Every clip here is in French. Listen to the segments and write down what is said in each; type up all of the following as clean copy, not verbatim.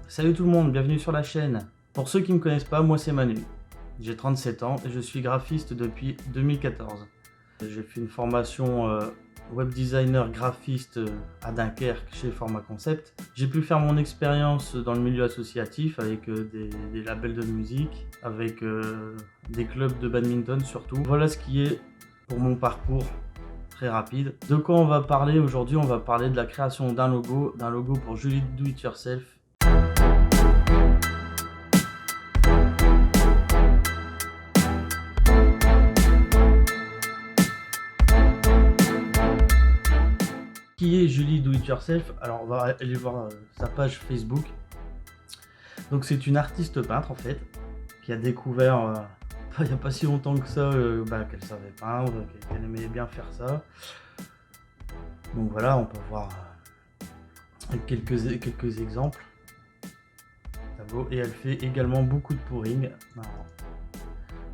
Salut tout le monde, bienvenue sur la chaîne. Pour ceux qui ne me connaissent pas, moi c'est Manu. J'ai 37 ans et je suis graphiste depuis 2014. J'ai fait une formation web designer graphiste à Dunkerque chez Format Concept. J'ai pu faire mon expérience dans le milieu associatif avec des labels de musique, avec des clubs de badminton surtout. Voilà ce qui est pour mon parcours très rapide. De quoi on va parler aujourd'hui? On va parler de la création d'un logo pour Julie Do It Yourself. Qui est Julie Do It Yourself? Alors on va aller voir sa page Facebook. Donc c'est une artiste peintre en fait, qui a découvert il n'y a pas si longtemps que ça qu'elle savait peindre, qu'elle aimait bien faire ça. Donc voilà, on peut voir quelques exemples. Tableau. Et elle fait également beaucoup de pouring. Alors,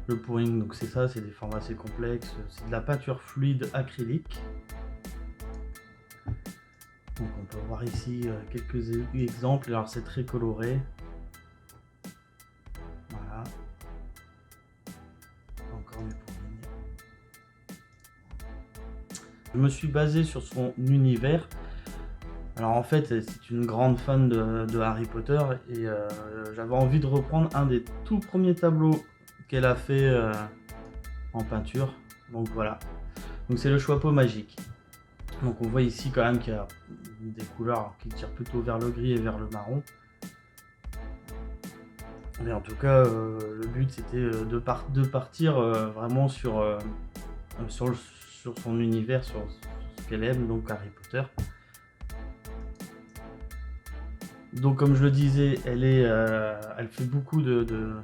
le pouring, donc c'est ça, c'est des formes assez complexes, c'est de la peinture fluide acrylique. Donc on peut voir ici quelques exemples, alors c'est très coloré. Voilà. Encore du pouring. Je me suis basé sur son univers. Alors en fait, c'est une grande fan de Harry Potter et j'avais envie de reprendre un des tout premiers tableaux qu'elle a fait en peinture. Donc voilà. Donc c'est le Choixpeau magique. Donc on voit ici quand même qu'il y a des couleurs qui tirent plutôt vers le gris et vers le marron. Mais en tout cas, le but c'était de partir vraiment sur son univers, sur ce qu'elle aime, donc Harry Potter. Donc comme je le disais, elle fait beaucoup de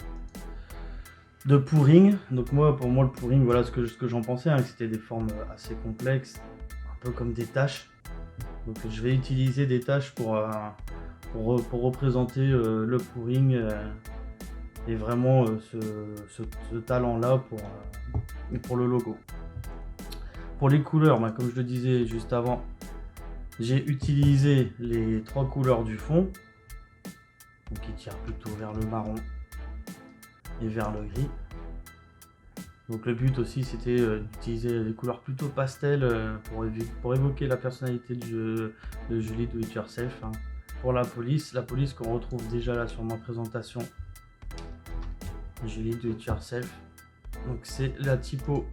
pouring. Donc pour moi le pouring, voilà ce que j'en pensais, hein, que c'était des formes assez complexes, un peu comme des taches. Donc je vais utiliser des taches pour représenter le pouring et vraiment ce talent-là pour le logo. Pour les couleurs, comme je le disais juste avant, j'ai utilisé les 3 couleurs du fond, donc qui tirent plutôt vers le marron et vers le gris. Donc le but aussi c'était d'utiliser des couleurs plutôt pastel pour évoquer la personnalité de Julie Do It Yourself. Hein. Pour la police qu'on retrouve déjà là sur ma présentation, Julie Do It Yourself. Donc c'est la typo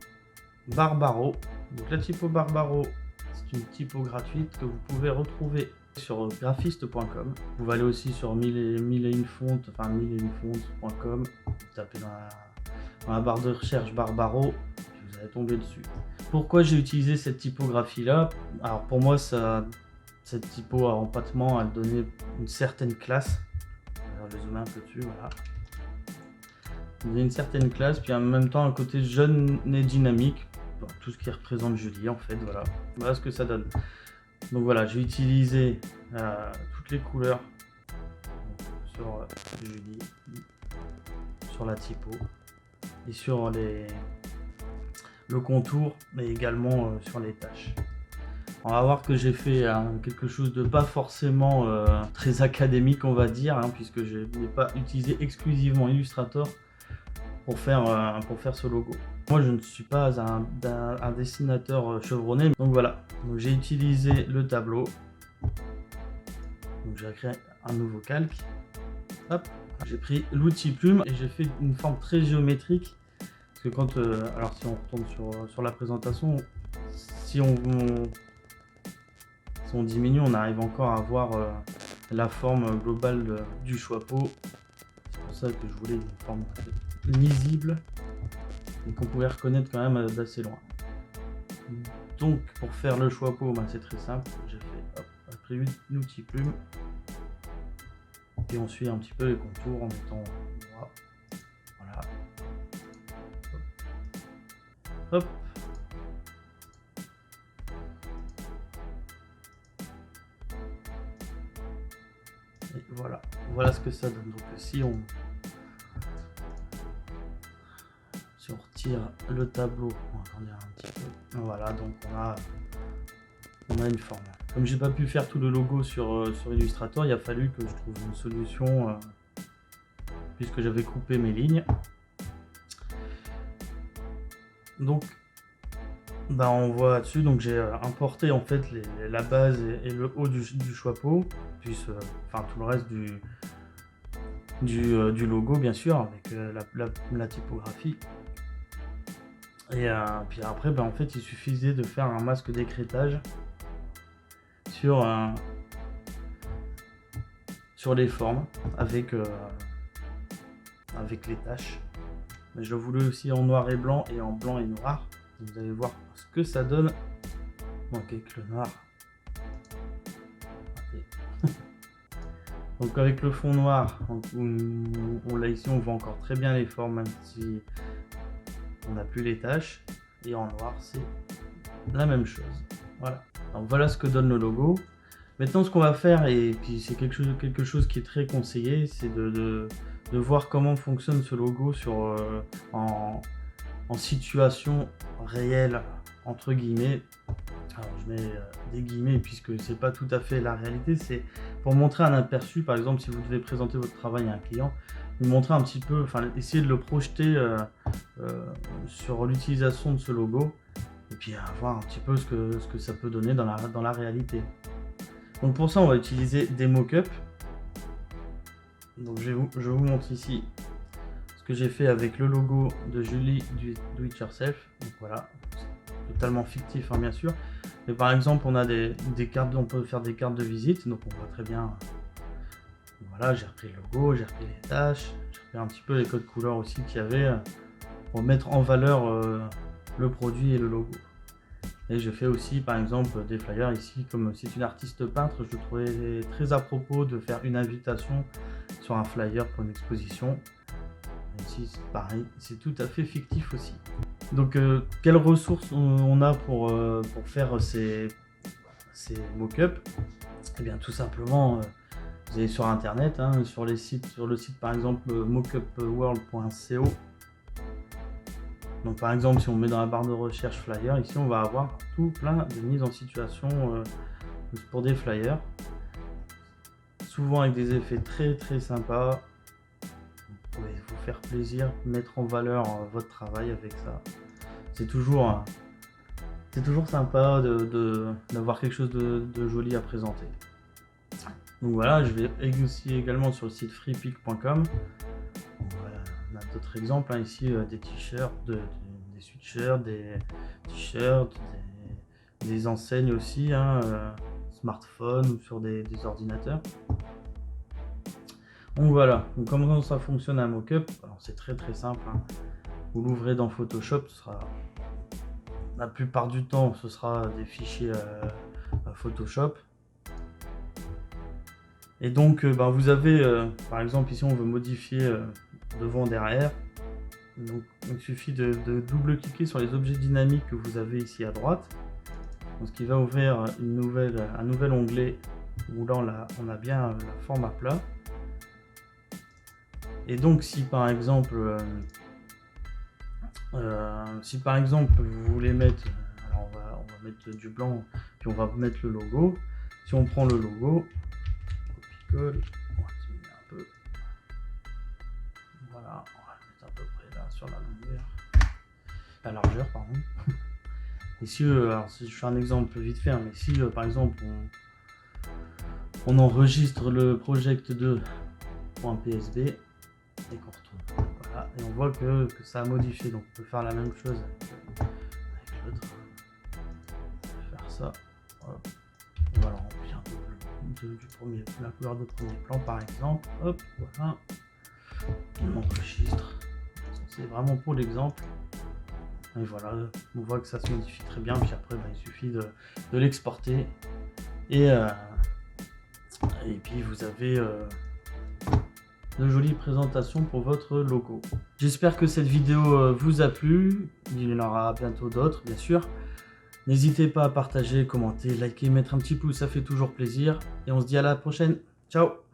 Barbaro. Donc la typo Barbaro, c'est une typo gratuite que vous pouvez retrouver sur graphiste.com. Vous pouvez aller aussi sur 1001 fontes, enfin 1001fontes.com. Vous tapez dans la barre de recherche Barbaro, vous allez tomber dessus. Pourquoi j'ai utilisé cette typographie là? Alors pour moi, cette typo à empattement, elle donnait une certaine classe. Alors je vais zoomer un peu dessus, voilà. Elle donnait une certaine classe, puis en même temps un côté jeune et dynamique. Bon, tout ce qui représente Julie en fait, voilà. Voilà ce que ça donne. Donc voilà, j'ai utilisé toutes les couleurs sur Julie, sur la typo et sur le contour, mais également sur les tâches. On va voir que j'ai fait quelque chose de pas forcément très académique, on va dire, hein, puisque je n'ai pas utilisé exclusivement Illustrator pour faire ce logo. Moi je ne suis pas un dessinateur chevronné, donc voilà. Donc j'ai utilisé le tableau. Donc j'ai créé un nouveau calque. Hop, j'ai pris l'outil plume et j'ai fait une forme très géométrique. Parce que quand, alors si on retourne sur la présentation, si on diminue, on arrive encore à voir la forme globale du Choixpeau. C'est pour ça que je voulais une forme lisible et qu'on pouvait reconnaître quand même d'assez loin. Donc pour faire le Choixpeau, c'est très simple. J'ai pris l'outil plume et on suit un petit peu les contours en mettant droit. Voilà. Hop. Et voilà ce que ça donne. Donc si on retire le tableau, on va agrandir un petit peu. Voilà, donc on a une forme. Comme j'ai pas pu faire tout le logo sur Illustrator, il a fallu que je trouve une solution puisque j'avais coupé mes lignes. Donc on voit dessus, donc j'ai importé en fait la base et le haut du chapeau, puis enfin tout le reste du logo bien sûr, avec la typographie. Et puis après en fait il suffisait de faire un masque d'écrêtage sur les formes avec les taches. Mais je voulais aussi en noir et blanc et en blanc et noir. Vous allez voir ce que ça donne. Donc avec le noir. Donc avec le fond noir, on l'a ici, on voit encore très bien les formes, même si on n'a plus les taches. Et en noir, c'est la même chose. Voilà. Donc voilà ce que donne le logo. Maintenant, ce qu'on va faire, et puis c'est quelque chose qui est très conseillé, c'est de voir comment fonctionne ce logo en situation réelle, entre guillemets. Alors je mets des guillemets puisque c'est pas tout à fait la réalité, c'est pour montrer un aperçu. Par exemple, si vous devez présenter votre travail à un client, lui montrer un petit peu, enfin essayer de le projeter sur l'utilisation de ce logo, et puis voir un petit peu ce que ça peut donner dans la réalité. Donc pour ça, on va utiliser des mock-ups. Donc je vous montre ici ce que j'ai fait avec le logo de Julie du Do It Yourself. Donc voilà, totalement fictif bien sûr. Mais par exemple, on a des cartes, on peut faire des cartes de visite. Donc on voit très bien. Voilà, j'ai repris le logo, j'ai repris les tâches, j'ai repris un petit peu les codes couleurs aussi qu'il y avait pour mettre en valeur le produit et le logo. Et je fais aussi par exemple des flyers ici, comme c'est une artiste peintre, je trouvais très à propos de faire une invitation sur un flyer pour une exposition. Ici c'est pareil, c'est tout à fait fictif aussi. Donc quelles ressources on a pour faire ces mock-ups? Eh bien tout simplement, vous allez sur internet, sur le site par exemple mockupworld.co. Donc par exemple, si on met dans la barre de recherche flyer, ici on va avoir tout plein de mises en situation pour des flyers. Souvent avec des effets très très sympas. Vous pouvez vous faire plaisir, mettre en valeur votre travail avec ça. C'est toujours sympa d'avoir quelque chose de joli à présenter. Donc voilà, je vais aussi également sur le site freepik.com. Voilà, on a d'autres exemples ici, des t-shirts, des sweatshirts, des t-shirts, des enseignes aussi, smartphone ou sur des ordinateurs. Donc voilà, donc comment ça fonctionne un mock-up? Alors c'est très très simple. Vous l'ouvrez dans Photoshop, ce sera la plupart du temps ce sera des fichiers Photoshop. Et donc vous avez par exemple ici on veut modifier devant derrière. Donc il suffit de double-cliquer sur les objets dynamiques que vous avez ici à droite. Donc, ce qui va ouvrir un nouvel onglet où là on a bien la forme à plat. Et donc si par exemple vous voulez mettre, alors on va mettre du blanc puis on va mettre le logo. Si on prend le logo, copie-colle, on va diminuer un peu. Voilà, on va le mettre à peu près là sur la largeur pardon. Ici, alors si je fais un exemple vite fait, mais si par exemple on enregistre le project2.psb et qu'on retourne, voilà, et on voit que ça a modifié, donc on peut faire la même chose avec l'autre. Faire ça, hop. On va le remplir la couleur de premier plan par exemple, hop, voilà, on enregistre, c'est vraiment pour l'exemple. Et voilà, on voit que ça se modifie très bien, puis après il suffit de l'exporter et puis vous avez de jolies présentations pour votre logo. J'espère que cette vidéo vous a plu, il y en aura bientôt d'autres bien sûr. N'hésitez pas à partager, commenter, liker, mettre un petit pouce, ça fait toujours plaisir. Et on se dit à la prochaine. Ciao!